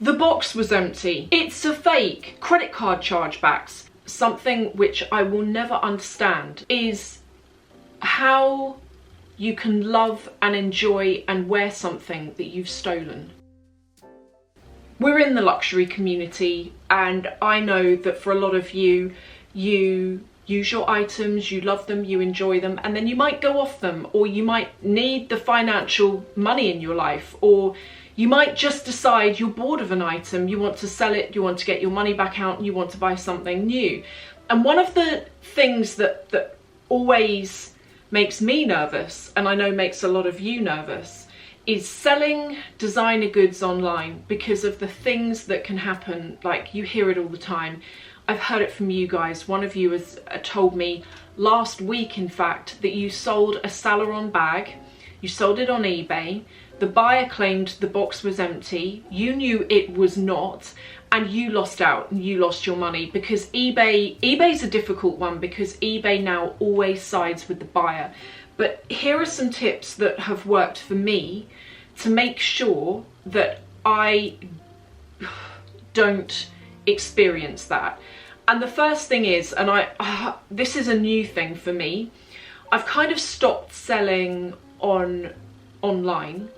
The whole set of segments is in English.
The box was empty. It's a fake. Credit card chargebacks. Something which I will never understand is how you can love and enjoy and wear something that you've stolen. We're in the luxury community, and I know that for a lot of you, you use your items, you love them, you enjoy them, and then you might go off them, or you might need the financial money in your life, or you might just decide you're bored of an item, you want to sell it, you want to get your money back out, and you want to buy something new. And one of the things that always makes me nervous, and I know makes a lot of you nervous, is selling designer goods online, because of the things that can happen. Like, you hear it all the time. I've heard it from you guys. One of you has told me last week, in fact, that you sold a Saint Laurent bag. You sold it on eBay. The buyer claimed the box was empty. You knew it was not, and you lost out and you lost your money, because eBay's a difficult one, because eBay now always sides with the buyer. But here are some tips that have worked for me to make sure that I don't experience that. And the first thing is, and this is a new thing for me, I've kind of stopped selling online.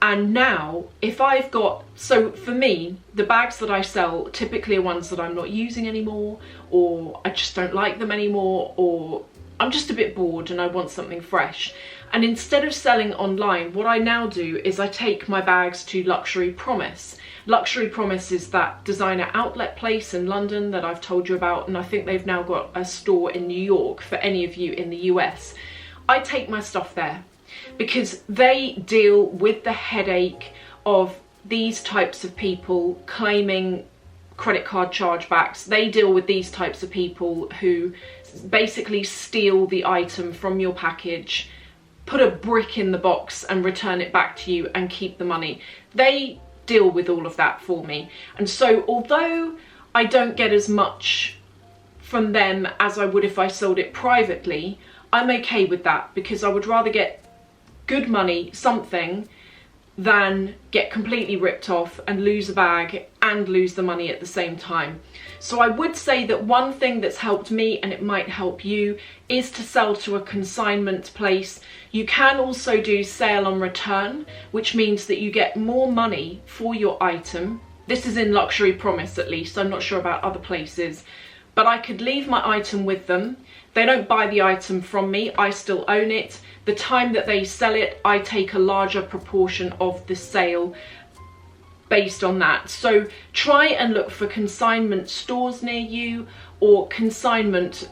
And now, if I've got, so for me, the bags that I sell typically are ones that I'm not using anymore, or I just don't like them anymore, or I'm just a bit bored and I want something fresh. And instead of selling online, what I now do is I take my bags to Luxury Promise. Luxury Promise is that designer outlet place in London that I've told you about, and I think they've now got a store in New York for any of you in the US. I take my stuff there, because they deal with the headache of these types of people claiming credit card chargebacks. They deal with these types of people who basically steal the item from your package, put a brick in the box and return it back to you and keep the money. They deal with all of that for me. And so although I don't get as much from them as I would if I sold it privately, I'm okay with that, because I would rather get good money, something, than get completely ripped off and lose a bag and lose the money at the same time. So I would say that one thing that's helped me, and it might help you, is to sell to a consignment place. You can also do sale on return, which means that you get more money for your item. This is in Luxury Promise, at least. I'm not sure about other places, but I could leave my item with them. They don't buy the item from me, I still own it. The time that they sell it, I take a larger proportion of the sale based on that. So try and look for consignment stores near you, or consignment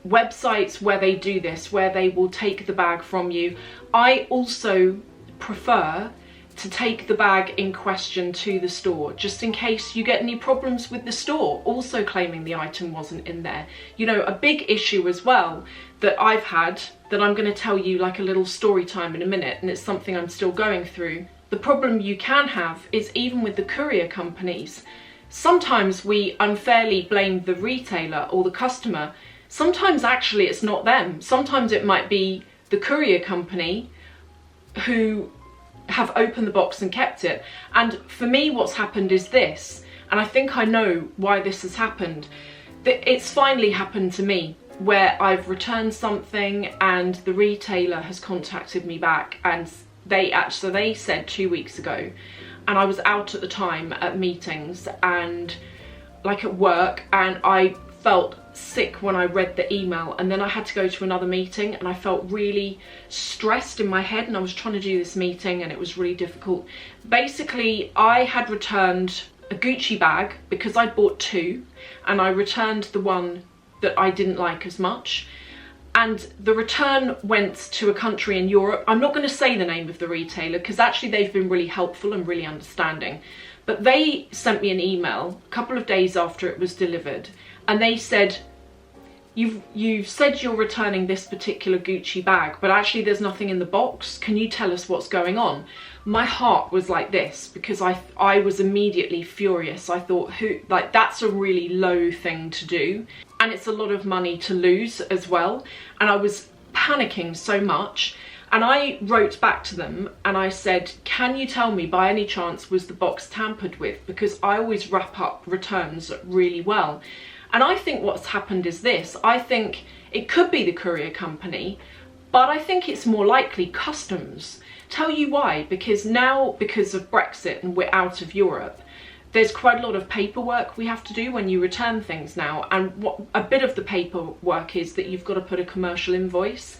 websites where they do this, where they will take the bag from you. I also prefer to take the bag in question to the store, just in case you get any problems with the store also claiming the item wasn't in there. You know, a big issue as well that I've had, that I'm going to tell you like a little story time in a minute, and it's something I'm still going through. The problem you can have is, even with the courier companies, sometimes we unfairly blame the retailer or the customer. Sometimes actually it's not them. Sometimes it might be the courier company who have opened the box and kept it. And for me, what's happened is this, and I think I know why this has happened. It's finally happened to me, where I've returned something and the retailer has contacted me back, and they said 2 weeks ago, and I was out at the time at meetings and like at work, and I felt sick when I read the email, and then I had to go to another meeting, and I felt really stressed in my head, and I was trying to do this meeting and it was really difficult. Basically, I had returned a Gucci bag because I bought two, and I returned the one that I didn't like as much, and the return went to a country in Europe. I'm not going to say the name of the retailer, because actually they've been really helpful and really understanding, but they sent me an email a couple of days after it was delivered, and they said, you've said you're returning this particular Gucci bag, but actually there's nothing in the box. Can you tell us what's going on? My heart was like this, because I was immediately furious. I thought, that's a really low thing to do, and it's a lot of money to lose as well. And I was panicking so much. And I wrote back to them and I said, can you tell me by any chance was the box tampered with? Because I always wrap up returns really well. And I think what's happened is this. I think it could be the courier company, but I think it's more likely customs. Tell you why, because now, because of Brexit and we're out of Europe, there's quite a lot of paperwork we have to do when you return things now. And what a bit of the paperwork is that you've got to put a commercial invoice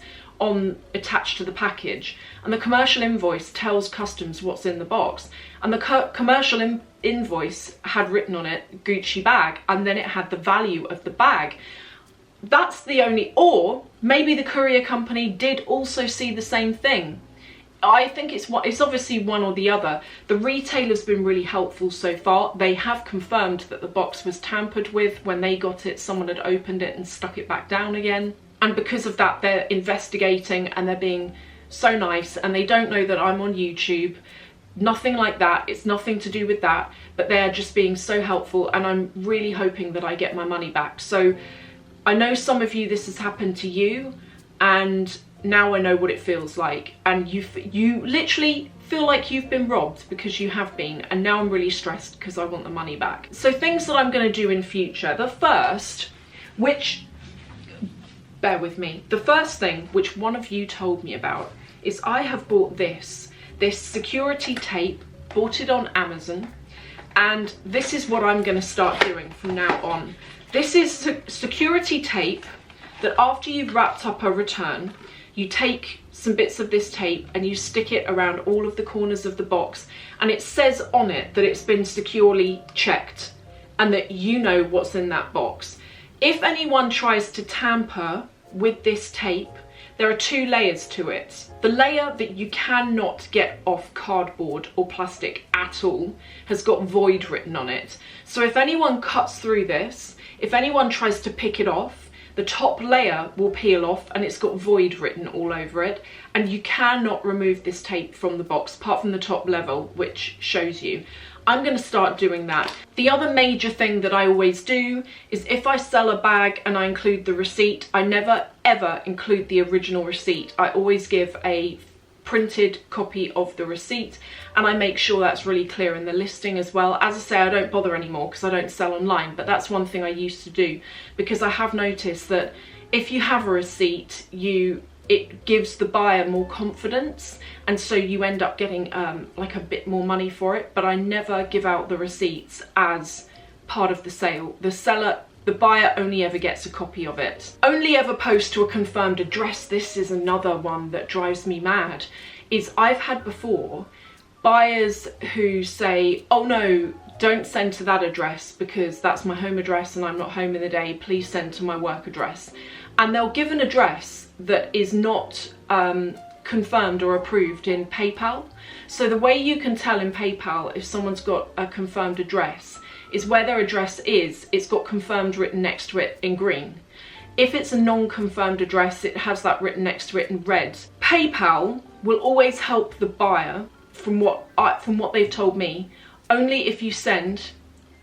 attached to the package, and the commercial invoice tells customs what's in the box, and the commercial invoice had written on it Gucci bag, and then it had the value of the bag. That's the only, or maybe the courier company did also see the same thing. I think it's obviously one or the other. The retailer's been really helpful so far. They have confirmed that the box was tampered with. When they got it, someone had opened it and stuck it back down again. And because of that, they're investigating and they're being so nice, and they don't know that I'm on YouTube. Nothing like that. It's nothing to do with that, but they're just being so helpful, and I'm really hoping that I get my money back. So I know some of you, this has happened to you, and now I know what it feels like, and you literally feel like you've been robbed, because you have been, and now I'm really stressed because I want the money back. So things that I'm going to do in future. The first, which, bear with me, the first thing which one of you told me about is I have bought this security tape, bought it on Amazon, and this is what I'm going to start doing from now on. This is security tape that after you've wrapped up a return, you take some bits of this tape and you stick it around all of the corners of the box, and it says on it that it's been securely checked and that you know what's in that box. If anyone tries to tamper with this tape, there are two layers to it. The layer that you cannot get off cardboard or plastic at all has got void written on it. So if anyone cuts through this, if anyone tries to pick it off, the top layer will peel off and it's got void written all over it, and you cannot remove this tape from the box apart from the top level, which shows you. I'm going to start doing that. The other major thing that I always do is if I sell a bag and I include the receipt, I never ever include the original receipt. I always give a printed copy of the receipt, and I make sure that's really clear in the listing as well. As I say, I don't bother anymore because I don't sell online, but that's one thing I used to do, because I have noticed that if you have a receipt, it gives the buyer more confidence, and so you end up getting like a bit more money for it. But I never give out the receipts as part of the sale. The buyer only ever gets a copy of it. Only ever post to a confirmed address. This is another one that drives me mad. Is I've had before buyers who say, oh no, don't send to that address because that's my home address and I'm not home in the day, please send to my work address. And they'll give an address that is not confirmed or approved in PayPal. So the way you can tell in PayPal if someone's got a confirmed address is where their address is, it's got confirmed written next to it in green. If it's a non-confirmed address, it has that written next to it in red. PayPal will always help the buyer, from what they've told me, only if you send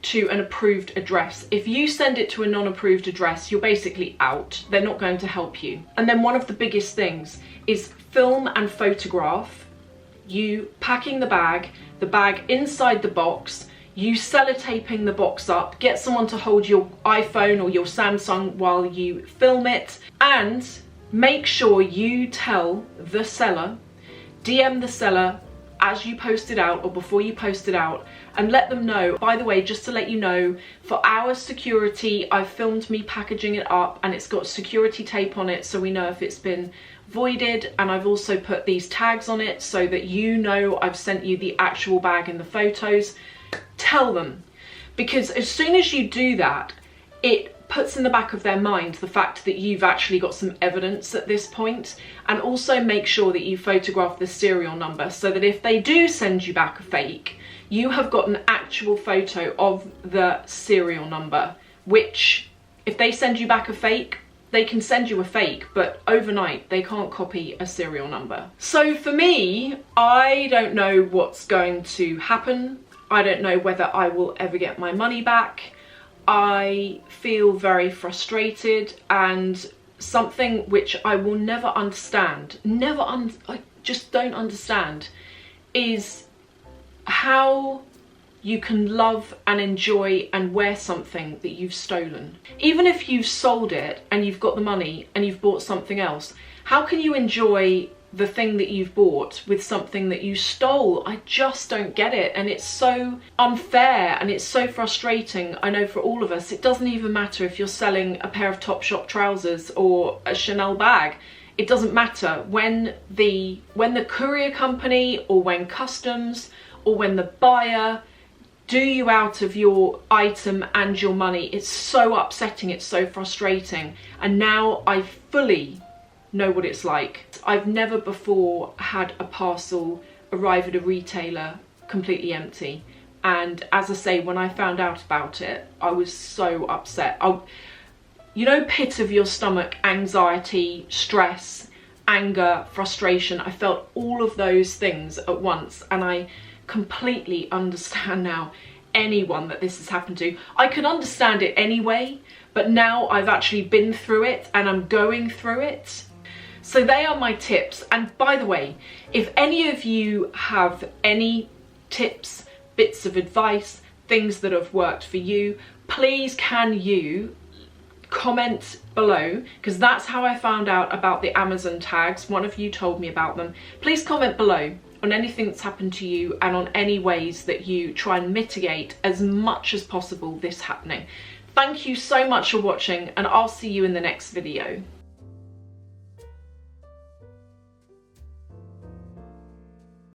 to an approved address. If you send it to a non-approved address, you're basically out. They're not going to help you. And then one of the biggest things is film and photograph you packing the bag inside the box, you sellotaping the box up, get someone to hold your iPhone or your Samsung while you film it, and make sure you tell the seller, DM the seller as you post it out or before you post it out, and let them know, by the way, just to let you know, for our security, I filmed me packaging it up and it's got security tape on it so we know if it's been voided, and I've also put these tags on it so that you know I've sent you the actual bag and the photos. Tell them, because as soon as you do that, it puts in the back of their mind the fact that you've actually got some evidence at this point. And also make sure that you photograph the serial number so that if they do send you back a fake, you have got an actual photo of the serial number, which if they send you back a fake, they can send you a fake, but overnight they can't copy a serial number. So for me, I don't know what's going to happen. I don't know whether I will ever get my money back. I feel very frustrated, and something which I will never understand, I just don't understand, is how you can love and enjoy and wear something that you've stolen. Even if you've sold it and you've got the money and you've bought something else, how can you enjoy the thing that you've bought with something that you stole? I just don't get it, and it's so unfair and it's so frustrating. I know for all of us, it doesn't even matter if you're selling a pair of Topshop trousers or a Chanel bag. It doesn't matter when the courier company or when customs or when the buyer do you out of your item and your money. It's so upsetting, it's so frustrating, and now I fully know what it's like. I've never before had a parcel arrive at a retailer completely empty, and as I say, when I found out about it, I was so upset. You know, pit of your stomach, anxiety, stress, anger, frustration. I felt all of those things at once, and I completely understand now anyone that this has happened to. I can understand it anyway, but now I've actually been through it and I'm going through it. So they are my tips. And by the way, if any of you have any tips, bits of advice, things that have worked for you, please can you comment below, because that's how I found out about the Amazon tags. One of you told me about them. Please comment below on anything that's happened to you and on any ways that you try and mitigate as much as possible this happening. Thank you so much for watching, and I'll see you in the next video.